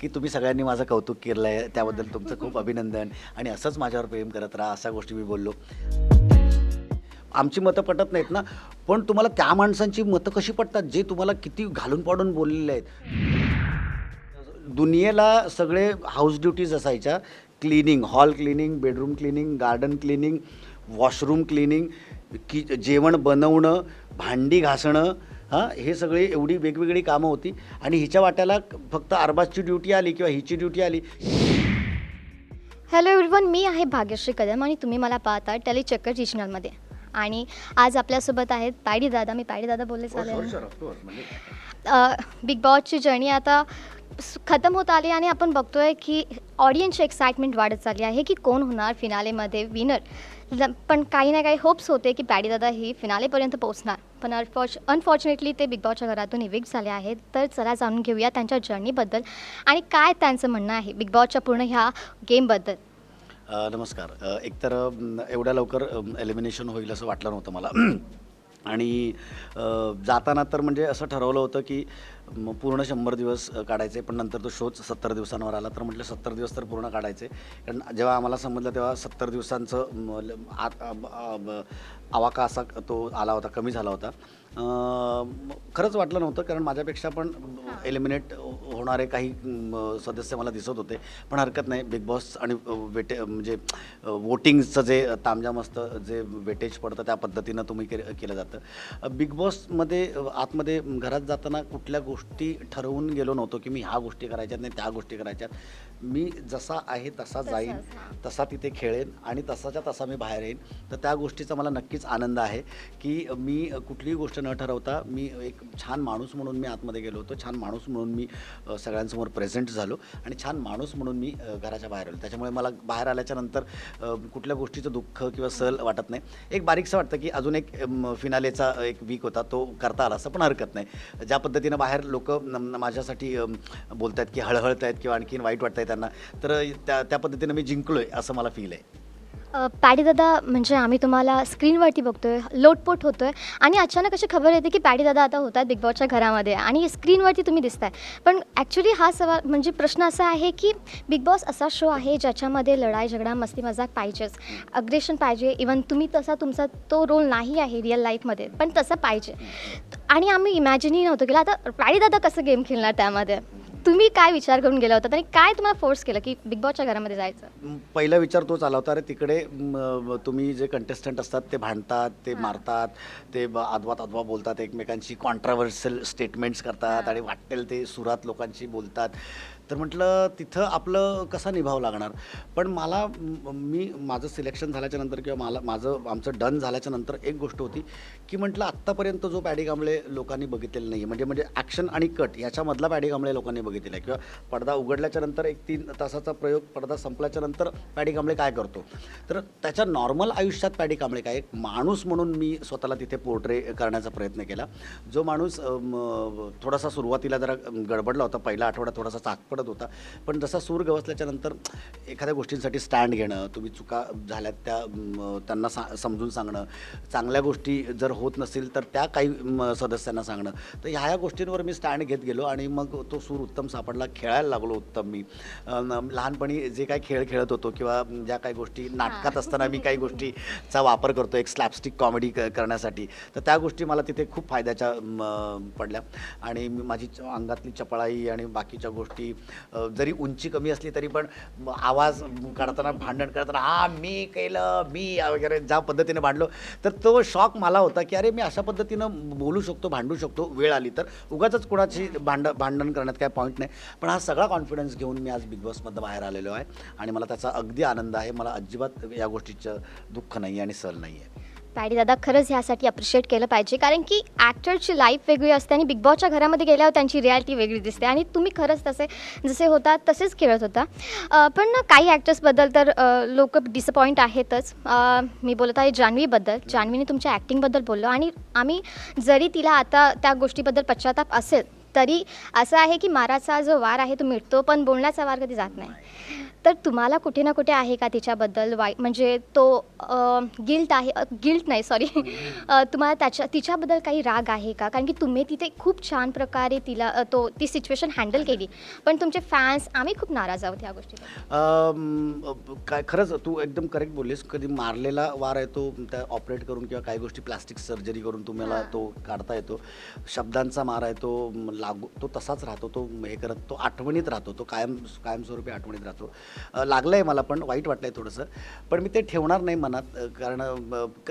की तुम्ही सगळ्यांनी माझं कौतुक केलं आहे, त्याबद्दल तुमचं खूप अभिनंदन आणि असंच माझ्यावर प्रेम करत राहा, अशा गोष्टी मी बोललो. आमची मतं पटत नाहीत ना, पण तुम्हाला त्या माणसांची मतं कशी पटतात, जे तुम्हाला किती घालून पाडून बोललेले आहेत. दुनियेला सगळे हाऊस ड्युटीज असायच्या. Cleaning, hall cleaning, bedroom cleaning, garden cleaning, washroom cleaning, की जेवण बनवणं, भांडी घासणं, हां, हे सगळी एवढी वेगवेगळी कामं होती आणि हिच्या वाट्याला फक्त अरबाजची ड्युटी आली किंवा हिची ड्युटी आली. हॅलो एव्हरीवन, मी आहे भाग्यश्री कदम आणि तुम्ही मला पाहता टेलीचक्कर रिजनलमध्ये. आणि आज आपल्यासोबत आहेत पायडी दादा. मी पायडी दादा बोलले चालेल? बिग बॉसची जर्नी आता खतम होत आली आणि आपण बघतोय की ऑडियन्सची एक्साइटमेंट वाढत चालली आहे की कोण होणार फिनालेमध्ये विनर. पण काही ना काही होप्स होते की पॅडी दादा ही फिनालेपर्यंत पोहोचणार, पण अनफॉर्च्युनेटली ते बिग बॉसच्या घरातून इविक्ट झाले आहेत. तर चला जाणून घेऊया त्यांच्या जर्नीबद्दल आणि काय त्यांचं म्हणणं आहे बिग बॉसच्या पूर्ण ह्या गेमबद्दल. नमस्कार. एकतर एवढ्या लवकर एलिमिनेशन होईल असं वाटलं नव्हतं मला. आणि जाताना तर म्हणजे असं ठरवलं होतं की पूर्ण 100 दिवस काढायचे, पण नंतर तो शोच 70 दिवसांवर आला, तर म्हटलं 70 दिवस तर पूर्ण काढायचे. कारण जेव्हा आम्हाला समजलं तेव्हा 70 दिवसांचं आवाका असा तो आला होता, कमी झाला होता. खरंच वाटलं नव्हतं, कारण माझ्यापेक्षा पण एलिमिनेट होणारे काही सदस्य मला दिसत होते. पण हरकत नाही, बिग बॉस आणि म्हणजे वोटिंगचं जे तामझाम असतं, जे वेटेज पडतं त्या पद्धतीनं तुम्ही केलं जातं. बिग बॉसमध्ये आतमध्ये घरात जाताना कुठल्या गोष्टी ठरवून गेलो नव्हतो की मी ह्या गोष्टी करायच्यात नाही, त्या गोष्टी करायच्यात. मी जसा आहे तसा जाईन, तसा तिथे खेळेन आणि तसाच्या तसा मी बाहेर येईन. तर त्या गोष्टीचा मला नक्कीच आनंद आहे की मी कुठलीही गोष्ट न ठरवता मी एक छान माणूस म्हणून मी आतमध्ये गेलो होतो, छान माणूस म्हणून मी सगळ्यांसमोर प्रेझेंट झालो आणि छान माणूस म्हणून मी घराच्या बाहेर आलो. त्याच्यामुळे मला बाहेर आल्याच्या नंतर कुठल्या गोष्टीचं दुःख किंवा सल वाटत नाही. एक बारीकसं वाटतं की अजून एक फिनालेचा एक वीक होता, तो करता आला असं, पण हरकत नाही. ज्या पद्धतीनं बाहेर लोक माझ्यासाठी बोलत आहेत की हळहळत आहेत किंवा आणखीन वाईट वाटतं आहे त्यांना, तर त्या पद्धतीनं मी जिंकलो आहे असं मला फील आहे. पॅडी दादा, म्हणजे आम्ही तुम्हाला स्क्रीनवरती बघतोय, लोटपोट होतोय आणि अचानक अशी खबर येते की पॅडी दादा आता होतात बिग बॉसच्या घरामध्ये आणि स्क्रीनवरती तुम्ही दिसताय. पण ॲक्च्युली हा सवाल म्हणजे प्रश्न असा आहे की बिग बॉस असा शो आहे ज्याच्यामध्ये लढाई झगडा मस्ती मजाक पाहिजेच, अग्रेशन पाहिजे. इवन तुम्ही तुमचा तो रोल नाही आहे रिअल लाईफमध्ये, पण तसं पाहिजे. आणि आम्ही इमॅजिनही नव्हतं केलं आता पॅडी दादा कसं गेम खेळणार त्यामध्ये. तुम्ही काय विचार करून गेला होता आणि काय तुम्हाला फोर्स केलं की बिग बॉसच्या घरामध्ये जायचं? पहिला विचार तोच आला होता, अरे तिकडे तुम्ही जे कंटेस्टंट असतात ते भांडतात, ते मारतात, ते आदवा बोलतात, एकमेकांशी कॉन्ट्राव्हर्शियल स्टेटमेंट्स करतात आणि वाटेल ते सुरात लोकांशी बोलतात. तर म्हटलं तिथं आपलं कसा निभाव लागणार. पण मला माझं सिलेक्शन झाल्याच्यानंतर किंवा आमचं डन झाल्याच्यानंतर एक गोष्ट होती की म्हटलं आत्तापर्यंत जो पॅडी कांबळे लोकांनी बघितलेला नाही आहे, म्हणजे ॲक्शन आणि कट याच्यामधला पॅडी कांबळे लोकांनी बघितलेला आहे, किंवा पडदा उघडल्याच्यानंतर एक 3 तासाचा प्रयोग, पडदा संपल्याच्यानंतर पॅडी कांबळे काय करतो, तर त्याच्या नॉर्मल आयुष्यात पॅडी कांबळे काय, एक माणूस म्हणून मी स्वतःला तिथे पोर्ट्रे करण्याचा प्रयत्न केला. जो माणूस थोडासा सुरुवातीला जरा गडबडला होता, पहिला आठवडा थोडासा चाकपडत होता, पण जसा सूर गवसल्याच्यानंतर एखाद्या गोष्टींसाठी स्टँड घेणं, तुम्ही चुका झाल्यात त्यांना समजून सांगणं, चांगल्या गोष्टी जर होत नसतील तर त्या काही सदस्यांना सांगणं, तर ह्या गोष्टींवर मी स्टँड घेत गेलो आणि मग तो सूर उत्तम सापडला, खेळायला लागलो उत्तम. मी लहानपणी जे काही खेळ खेळत होतो किंवा ज्या काही गोष्टी नाटकात असताना मी काही गोष्टीचा वापर करतो एक स्लॅपस्टिक कॉमेडी करण्यासाठी, तर त्या गोष्टी मला तिथे खूप फायद्याच्या पडल्या. आणि माझी अंगातली चपळाई आणि बाकीच्या गोष्टी, जरी उंची कमी असली तरी पण आवाज काढताना, भांडण करताना हा मी केलं, मी वगैरे ज्या पद्धतीने भांडलो, तर तो शॉक मला होता की अरे मी अशा पद्धतीनं बोलू शकतो, भांडू शकतो, वेळ आली तर. उगाचच कोणाची भांडण करण्यात काय पॉईंट नाही. पण हा सगळा कॉन्फिडन्स घेऊन मी आज बिग बॉसमधनं बाहेर आलेलो आहे आणि मला त्याचा अगदी आनंद आहे. मला अजिबात या गोष्टीचं दुःख नाही आहे आणि सल नाही आहे. पॅडी दादा, खरंच ह्यासाठी अप्रिशिएट केलं पाहिजे, कारण की ॲक्टरची लाईफ वेगळी असते आणि बिग बॉसच्या घरामध्ये गेल्यावर त्यांची रिॲलिटी वेगळी दिसते आणि तुम्ही खरंच जसे होता तसेच खेळत होता. पण ना काही ॲक्टर्सबद्दल तर लोक डिसअपॉईंट आहेतच. मी बोलत आहे जान्हवीबद्दल. जान्हवीने तुमच्या ॲक्टिंगबद्दल बोललो आणि आम्ही जरी तिला आता त्या गोष्टीबद्दल पश्चाताप असेल तरी असं आहे की माराचा जो वार आहे तो मिटतो, पण बोलण्याचा वार कधी जात नाही. तर तुम्हाला कुठे ना कुठे आहे का तिच्याबद्दल म्हणजे तो गिल्ट आहे, गिल्ट नाही सॉरी, तुम्हाला तिच्याबद्दल काही राग आहे का? कारण की तुम्ही तिथे खूप छान प्रकारे तिला ती सिच्युएशन हँडल केली, पण तुमचे फॅन्स आम्ही खूप नाराज आहोत ह्या गोष्टीबद्दल. काय खरंच तू एकदम करेक्ट बोललीस. कधी मारलेला वार आहे तो त्या ऑपरेट करून किंवा काही गोष्टी प्लास्टिक सर्जरी करून तुम्हाला तो काढता येतो. शब्दांचा मार आहे तो लागू तो तसाच राहतो. तो हे करत तो आठवणीत राहतो. तो कायमस्वरूपी आठवणीत राहतो. लागलं आहे मला पण वाईट वाटलं आहे थोडंसं. पण मी ते ठेवणार नाही मनात, कारण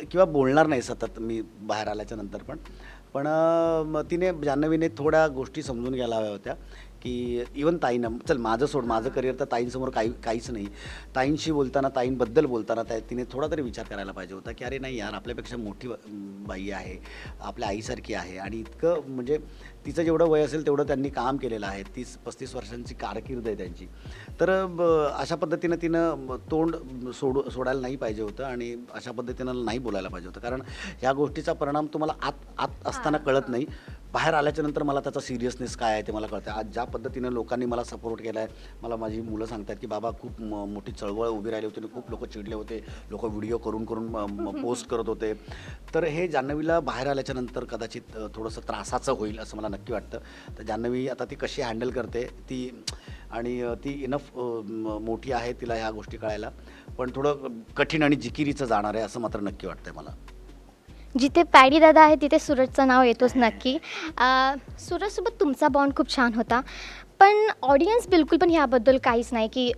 किंवा बोलणार नाही सतत मी बाहेर आल्याच्या नंतर पण. पण जान्हवीने थोड्या गोष्टी समजून घ्यायला हव्या होत्या, की इवन ताईनं चल माझं सोड, माझं करिअर तर ताईंसमोर काहीच नाही. ताईंशी बोलताना, ताईंबद्दल बोलताना तिने थोडा तरी विचार करायला पाहिजे होता, की अरे नाही यार, आपल्यापेक्षा मोठी बाई आहे, आपल्या आईसारखी आहे आणि इतकं म्हणजे तिचं जेवढं वय असेल तेवढं त्यांनी काम केलेलं आहे. 30-35 वर्षांची कारकीर्द आहे त्यांची. तर अशा पद्धतीनं तिनं तोंड सोडायला नाही पाहिजे होतं आणि अशा पद्धतीनं नाही बोलायला पाहिजे होतं, कारण ह्या गोष्टीचा परिणाम तुम्हाला आत असताना कळत नाही. बाहेर आल्याच्यानंतर मला त्याचा सिरियसनेस काय आहे ते मला कळतं. आज ज्या पद्धतीनं लोकांनी मला सपोर्ट केला आहे, मला माझी मुलं सांगतात की बाबा खूप मोठी चळवळ उभी राहिली होती आणि खूप लोक चिडले होते, लोक व्हिडिओ करून पोस्ट करत होते. तर हे जान्हवीला बाहेर आल्याच्यानंतर कदाचित थोडंसं त्रासाचं होईल असं मला नक्की वाटतं. तर जान्हवी आता ती कशी हँडल करते ती, आणि ती इनफ मोठी आहे तिला ह्या गोष्टी कळायला, पण थोडं कठीण आणि जिकिरीचं जाणार आहे असं मात्र नक्की वाटतंय मला. जिथे पॅडी दादा आहे तिथे सूरजचं नाव येतोच नक्की. सूरजसोबत तुमचा बॉन्ड खूप छान होता, पण ऑडियन्स बिलकुल पण ह्याबद्दल काहीच नाही की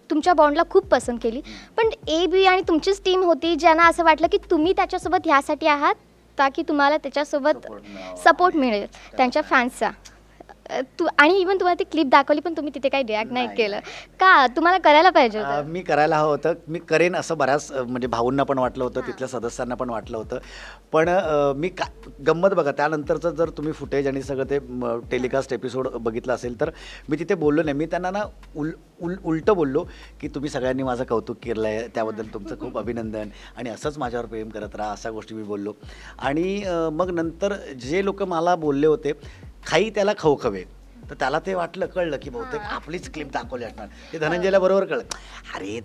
तुमच्या बॉन्डला खूप पसंत केली. पण बी आणि तुमचीच टीम होती ज्यांना असं वाटलं की तुम्ही त्याच्यासोबत ह्यासाठी आहात ताकी तुम्हाला त्याच्यासोबत सपोर्ट मिळेल त्यांच्या फॅन्सचा. आणि इवन तुम्हाला ती क्लिप दाखवली पण तुम्ही तिथे काही रिॲक्ट नाही केलं का? तुम्हाला करायला पाहिजे होतं. मी करायला हवं होतं, मी करेन असं बऱ्याच म्हणजे भाऊंना पण वाटलं होतं, तिथल्या सदस्यांना पण वाटलं होतं. पण मी गंमत बघा, त्यानंतरचं जर तुम्ही फुटेज आणि सगळं ते टेलिकास्ट एपिसोड बघितलं असेल तर मी तिथे बोललो नाही. मी त्यांना ना उलटं बोललो की तुम्ही सगळ्यांनी माझं कौतुक केलं आहे, त्याबद्दल तुमचं खूप अभिनंदन आणि असंच माझ्यावर प्रेम करत राहा, अशा गोष्टी मी बोललो. आणि मग नंतर जे लोक मला बोलले होते खाई त्याला खवखवे, तर त्याला ते कळलं की बहुतेक आपलीच क्लिप दाखवली असणार. ते धनंजयला बरोबर कळलं. अरे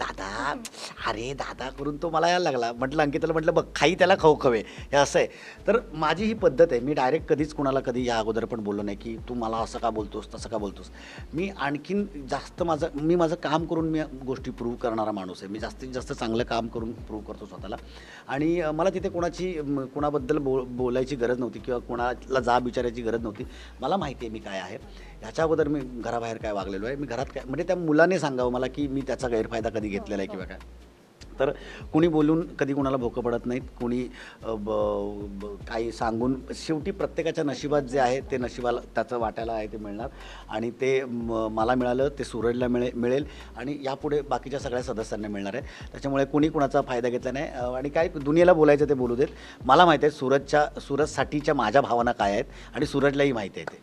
दादा करून तो मला यायला लागला. म्हटलं अंकिताला, म्हटलं बघ खाई त्याला खवखवे, हे असं आहे. तर माझी ही पद्धत आहे. मी डायरेक्ट कधीच कुणाला कधी या अगोदर पण बोललो नाही की तू मला असं का बोलतोस, तसं का बोलतोस. मी आणखीन जास्त माझं काम करून मी गोष्टी प्रूव्ह करणारा माणूस आहे. मी जास्तीत जास्त चांगलं काम करून प्रूव्ह करतो स्वतःला. आणि मला तिथे कोणाबद्दल बोलायची गरज नव्हती किंवा कोणाला जाब विचारायची गरज नव्हती. मला माहिती आहे मी काय आहे. ह्याच्या अगोदर मी घराबाहेर काय वागलेलो आहे, मी घरात काय म्हणजे त्या मुलाने सांगावं मला की मी त्याचा गैरफायदा कधी घेतलेला आहे किंवा काय. तर कुणी बोलून कधी कुणाला भोकं पडत नाहीत, कुणी काही सांगून. शेवटी प्रत्येकाच्या नशिबात जे आहे ते नशिबाला त्याचं वाटायला आहे ते मिळणार. आणि ते मला मिळालं, ते सूरजला मिळेल आणि यापुढे बाकीच्या सगळ्या सदस्यांना मिळणार आहे. त्याच्यामुळे कुणी कुणाचा फायदा घेतला नाही. आणि काय दुनियेला बोलायचं ते बोलू देत. मला माहिती आहे सूरजसाठीच्या माझ्या भावना काय आहेत आणि सूरजलाही माहिती आहे ते.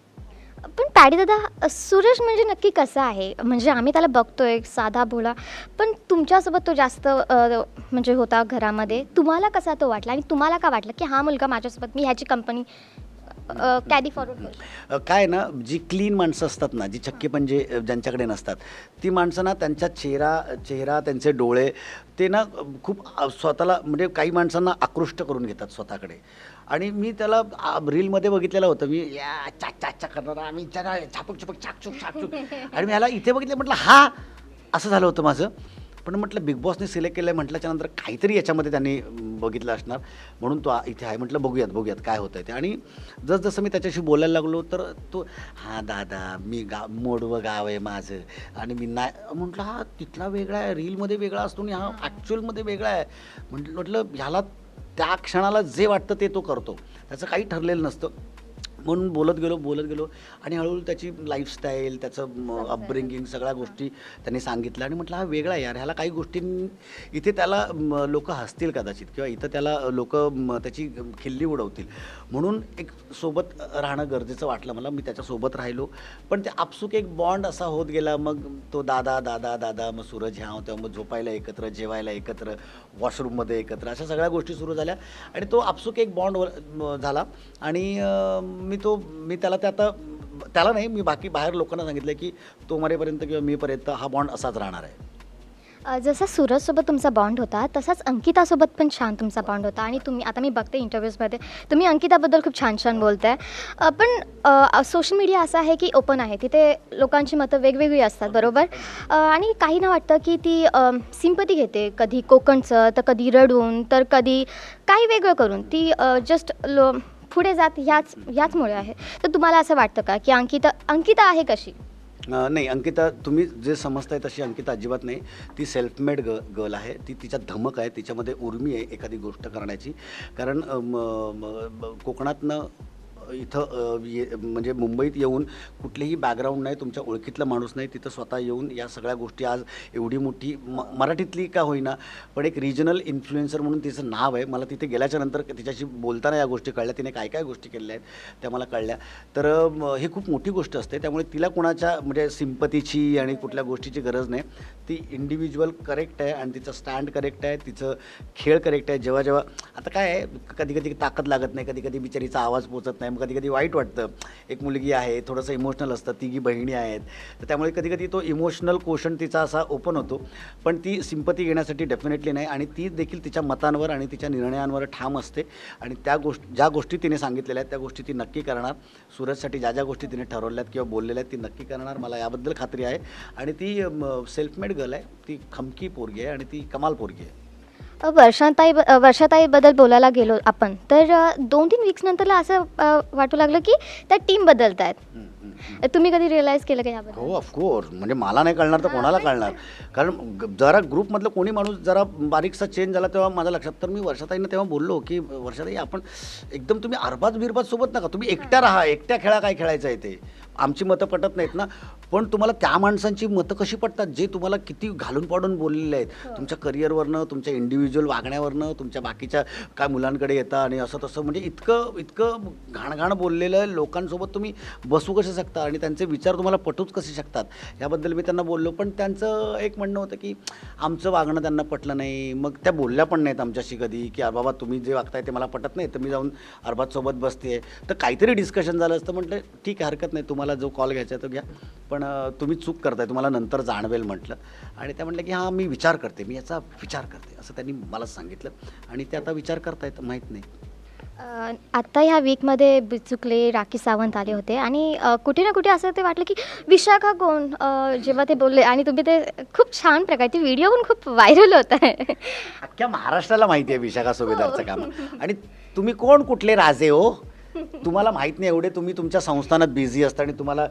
पण पॅडी दादा, सूरज म्हणजे नक्की कसा आहे? म्हणजे आम्ही त्याला बघतोय साधा भोळा, पण तुमच्यासोबत तो जास्त म्हणजे होता घरामध्ये. तुम्हाला कसा तो वाटला आणि तुम्हाला का वाटलं की हा मुलगा माझ्यासोबत, मी ह्याची कंपनी कॅरी फॉरवर्ड करू? काय ना, जी क्लीन माणसं असतात ना, जी चक्कीपंजे ज्यांच्याकडे नसतात, ती माणसं ना त्यांच्या चेहरा त्यांचे डोळे ते ना खूप स्वतःला म्हणजे काही माणसांना आकृष्ट करून घेतात स्वतःकडे. आणि मी त्याला रीलमध्ये बघितलेलं होतं. मी या चाचा करणारा, आम्ही छापक छाकछूक आणि मी ह्याला इथे बघितलं, म्हटलं हा असं झालं होतं माझं. पण म्हटलं बिग बॉसने सिलेक्ट केलं आहे म्हटल्याच्यानंतर काहीतरी याच्यामध्ये त्यांनी बघितलं असणार, म्हणून तो इथे आहे. म्हटलं बघूयात काय होतं आहे ते. आणि जसं मी त्याच्याशी बोलायला लागलो तर तो हां दादा, मी मोडवं गाव आहे माझं आणि मी नाही. म्हटलं हा तिथला वेगळा आहे, रीलमध्ये वेगळा असतो आणि हा ॲक्च्युअलमध्ये वेगळा आहे. म्हटलं ह्याला त्या क्षणाला जे वाटतं ते तो करतो, त्याचं काही ठरलेलं नसतं. म्हणून बोलत गेलो आणि हळूहळू त्याची लाईफस्टाईल, त्याचं अपब्रिंगिंग, सगळ्या गोष्टी त्यांनी सांगितल्या. आणि म्हटलं हा वेगळा आहे यार, ह्याला काही गोष्टी इथे त्याला लोक हसतील कदाचित किंवा इथं त्याला लोक त्याची खिल्ली उडवतील, म्हणून एक सोबत राहणं गरजेचं वाटलं मला. मी त्याच्यासोबत राहिलो. पण ते आपसूक एक बॉन्ड असा होत गेला. मग तो दादा, मग सूरज ह्या होत्या, मग झोपायला एकत्र, जेवायला एकत्र, वॉशरूममध्ये एकत्र, अशा सगळ्या गोष्टी सुरू झाल्या आणि तो आपसूक एक बॉन्ड झाला. आणि मी त्याला नाही, मी बाकी बाहेर लोकांना सांगितलं की तो मरेपर्यंत किंवा मीपर्यंत हा बॉन्ड असाच राहणार आहे. जसा सूरजसोबत तुमचा बॉन्ड होता तसाच अंकितासोबत पण छान तुमचा बॉन्ड होता आणि तुम्ही आता मी बघते इंटरव्ह्यूजमध्ये तुम्ही अंकिताबद्दल खूप छान छान बोलताय. पण सोशल मीडिया असं आहे की ओपन आहे, तिथे लोकांची मतं वेगवेगळी असतात बरोबर. आणि काहींना वाटतं की ती सिंपती घेते, कधी कोकणचं तर कधी रडून तर कधी काही वेगळं करून ती जस्ट पुढे जात याचमुळे आहे. तर तुम्हाला असं वाटतं का की अंकिता आहे कशी? नाही, अंकिता तुम्ही जे समजताय तशी अंकिता अजिबात नाही. ती सेल्फ मेड गर्ल आहे. ती तिच्यात धमक आहे, तिच्यामध्ये उर्मी आहे एखादी गोष्ट करण्याची. कारण कोकणातनं इथं म्हणजे मुंबईत येऊन कुठलेही बॅकग्राऊंड नाही, तुमच्या ओळखीतला माणूस नाही, तिथं स्वतः येऊन या सगळ्या गोष्टी आज एवढी मोठी मराठीतली का होईना पण एक रिजनल इन्फ्लुएन्सर म्हणून तिचं नाव आहे. मला तिथे गेल्याच्यानंतर तिच्याशी बोलताना या गोष्टी कळल्या, तिने काय काय गोष्टी केलेल्या आहेत त्या मला कळल्या. तर हे खूप मोठी गोष्ट असते. त्यामुळे तिला कोणाच्या म्हणजे सिंपतीची आणि कुठल्या गोष्टीची गरज नाही. ती इंडिव्हिज्युअल करेक्ट आहे आणि तिचं स्टँड करेक्ट आहे, तिचं खेळ करेक्ट आहे. जेव्हा जेव्हा आता काय आहे, कधी कधी ताकद लागत नाही, कधी कधी बिचारीचा आवाज पोचत नाही, मग कधी कधी वाईट वाटतं. एक मुलगी आहे, थोडंसं इमोशनल असतं, तिघी बहिणी आहेत, तर त्यामुळे कधी कधी तो इमोशनल कोशन तिचा असा ओपन होतो. पण ती सिंपती घेण्यासाठी डेफिनेटली नाही आणि ती देखील तिच्या मतांवर आणि तिच्या निर्णयांवर ठाम असते आणि ज्या गोष्टी तिने सांगितलेल्या आहेत त्या गोष्टी ती नक्की करणार. सूरजसाठी ज्या ज्या गोष्टी तिने ठरवल्यात किंवा बोललेल्या आहेत ती नक्की करणार, मला याबद्दल खात्री आहे. आणि ती सेल्फ मेड गर्ल आहे, ती खमकी पोरगी आहे आणि ती कमाल पोरगी आहे. वर्षाताईबद्दल बोलायला गेलो आपण तर 2-3 वीक्स नंतरला असं वाटू लागलं की त्या टीम बदलत आहेत. तुम्ही कधी रिअलाईज केलं का याबद्दल? हो, ऑफकोर्स. म्हणजे मला नाही कळणार तर कोणाला कळणार. कारण जरा ग्रुपमधलं कोणी माणूस जरा बारीकसा चेंज झाला तेव्हा माझ्या लक्षात. तर मी वर्षाताईंना तेव्हा बोललो की वर्षाताई आपण एकदम तुम्ही अरबाज बिरबाज सोबत नका, तुम्ही एकट्या राहा, एकट्या खेळा, काय खेळायचं आहे ते. आमची मतं पटत नाहीत ना, पण तुम्हाला त्या माणसांची मतं कशी पटतात जे तुम्हाला किती घालून पाडून बोललेले आहेत तुमच्या करिअरवरनं, तुमच्या इंडिव्हिज्युअल वागण्यावरनं, तुमच्या बाकीच्या काय मुलांकडे येता आणि असं तसं. म्हणजे इतकं घाणघाण बोललेलं लोकांसोबत तुम्ही बसू कसे शकता आणि त्यांचे विचार तुम्हाला पटूच कसे शकतात, याबद्दल मी त्यांना बोललो. पण त्यांचं एक म्हणणं होतं की आमचं वागणं त्यांना पटलं नाही. मग त्या बोलल्या पण नाहीत आमच्याशी कधी की बाबा तुम्ही जे वागताय ते मला पटत नाही, तर मी जाऊन अरबाजसोबत बसते. तर काहीतरी डिस्कशन झालं असतं. म्हटलं ठीक आहे, हरकत नाही, तुम्हाला जो कॉल घ्यायचा आहे तो घ्या, पण तुम्ही चूक करताय, तुम्हाला नंतर जाणवेल म्हटलं. आणि त्या म्हटलं की हां मी विचार करते, मी याचा विचार करते, असं त्यांनी मला सांगितलं. आणि ते आता विचार करतायत माहीत नाही. आत्ता ह्या वीकमध्ये बिचुकले, राखी सावंत आले होते आणि कुठे ना कुठे असं ते वाटलं की विशाखा कोण, जेव्हा ते बोलले आणि तुम्ही ते खूप छान प्रकारे ते व्हिडिओ पण खूप व्हायरल होत आहे. अख्ख्या महाराष्ट्राला माहिती आहे विशाखा सुभेदारचं काम. आणि तुम्ही कोण, कुठले राजे हो, तुम्हाला माहीत नाही. एवढे तुम्ही तुमच्या संस्थानात बिझी असता आणि तुम्हाला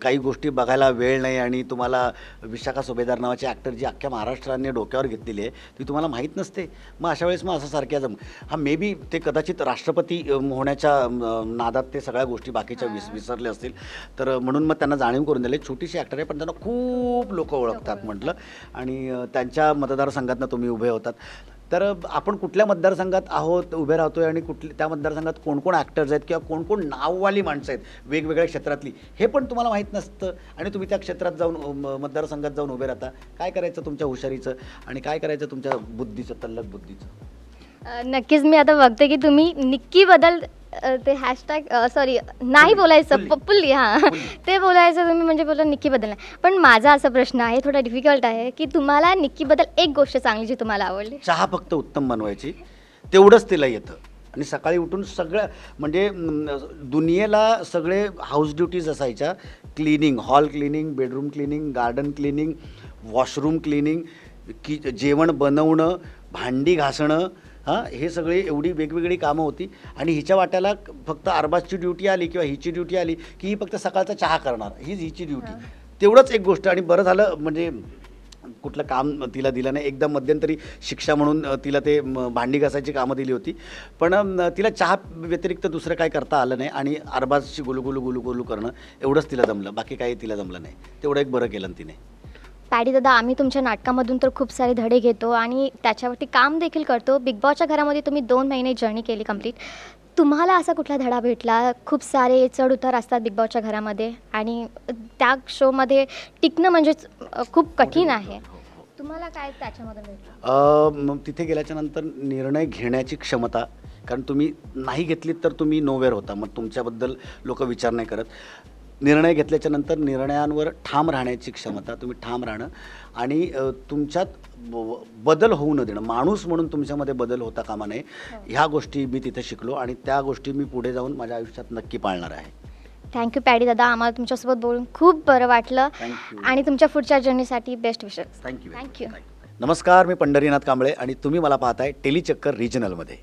काही गोष्टी बघायला वेळ नाही आणि तुम्हाला विशाखा सुभेदार नावाची ॲक्टर जी अख्ख्या महाराष्ट्राने डोक्यावर घेतलेली आहे ती तुम्हाला माहीत नसते. मग अशा वेळेस मग असं सारख्याजम हा मे बी ते कदाचित राष्ट्रपती होण्याच्या नादात ते सगळ्या गोष्टी बाकीच्या विसरले असतील, तर म्हणून मग त्यांना जाणीव करून दिली. छोटीशी ॲक्टर आहे पण त्यांना खूप लोक ओळखतात म्हटलं. आणि त्यांच्या मतदारसंघातनं तुम्ही उभे होतात. तर आपण कुठल्या मतदारसंघात आहोत, उभे राहतोय आणि त्या मतदारसंघात कोण कोण ॲक्टर्स आहेत किंवा कोण कोण नाववाली माणसं आहेत वेगवेगळ्या क्षेत्रातली, हे पण तुम्हाला माहीत नसतं. आणि तुम्ही त्या क्षेत्रात जाऊन मतदारसंघात जाऊन उभे राहता. काय करायचं तुमच्या हुशारीचं आणि काय करायचं तुमच्या बुद्धीचं, तल्लक बुद्धीचं. नक्कीच मी आता बघते की तुम्ही निक्की बदल ते हॅशटॅग सॉरी नाही बोलायचं पुल्ली हां ते बोलायचं तुम्ही म्हणजे बोला निक्कीबद्दल नाही. पण माझा असा प्रश्न आहे, थोडा डिफिकल्ट आहे, की तुम्हाला निक्कीबद्दल एक गोष्ट चांगली जी तुम्हाला आवडली? चहा फक्त उत्तम बनवायची, तेवढंच तिला येतं. आणि सकाळी उठून सगळं म्हणजे दुनियेला सगळे हाऊस ड्युटीज असायच्या. Cleaning, hall cleaning, bedroom cleaning, garden cleaning, washroom cleaning, जेवण बनवणं, भांडी घासणं, हां, हे सगळे एवढी वेगवेगळी कामं होती. आणि हिच्या वाट्याला फक्त अरबाजची ड्युटी आली किंवा हिची ड्युटी आली की ही फक्त सकाळचा चहा करणार, हीच हिची ड्युटी. तेवढंच एक गोष्ट. आणि बरं झालं म्हणजे कुठलं काम तिला दिलं नाही. एकदा मध्यंतरी शिक्षा म्हणून तिला ते भांडी घासायची कामं दिली होती, पण तिला चहा व्यतिरिक्त दुसरं काय करता आलं नाही. आणि अरबाजची गुलुगुलू गुलुगुलू करणं एवढंच तिला जमलं, बाकी काही तिला जमलं नाही. तेवढं एक बरं केलं तिने. पॅडी दादा, आम्ही तुमच्या नाटकामधून तर खूप सारे धडे घेतो आणि त्याच्यावरती काम देखील करतो. बिग बॉसच्या घरामध्ये तुम्ही 2 महिने जर्नी केली कंप्लीट. तुम्हाला असा कुठला धडा भेटला? खूप सारे चढ-उतार असतात बिग बॉसच्या घरामध्ये आणि त्या शोमध्ये टिकणं म्हणजेच खूप कठीण आहे. तुम्हाला काय त्याच्यामध्ये भेटलं? मग तिथे गेल्याच्यानंतर निर्णय घेण्याची क्षमता. कारण तुम्ही नाही घेतलीत तर तुम्ही नोवेअर होता, मग तुमच्याबद्दल लोक विचार नाही करत. निर्णय घेतल्याच्या नंतर निर्णयांवर ठाम राहण्याची क्षमता, तुम्ही ठाम राहणं आणि तुमच्यात बदल होऊ न देणं, माणूस म्हणून तुमच्यामध्ये बदल होता कामा नये, ह्या गोष्टी मी तिथे शिकलो आणि त्या गोष्टी मी पुढे जाऊन माझ्या आयुष्यात नक्की पाळणार आहे. थँक्यू पॅडी दादा, आम्हाला तुमच्यासोबत बोलून खूप बरं वाटलं. थँक्यू. आणि तुमच्या पुढच्या जर्नीसाठी बेस्ट विशेस. थँक्यू. थँक्यू. नमस्कार, मी पंढरीनाथ कांबळे आणि तुम्ही मला पाहताय टेलीचक्कर रिजनलमध्ये.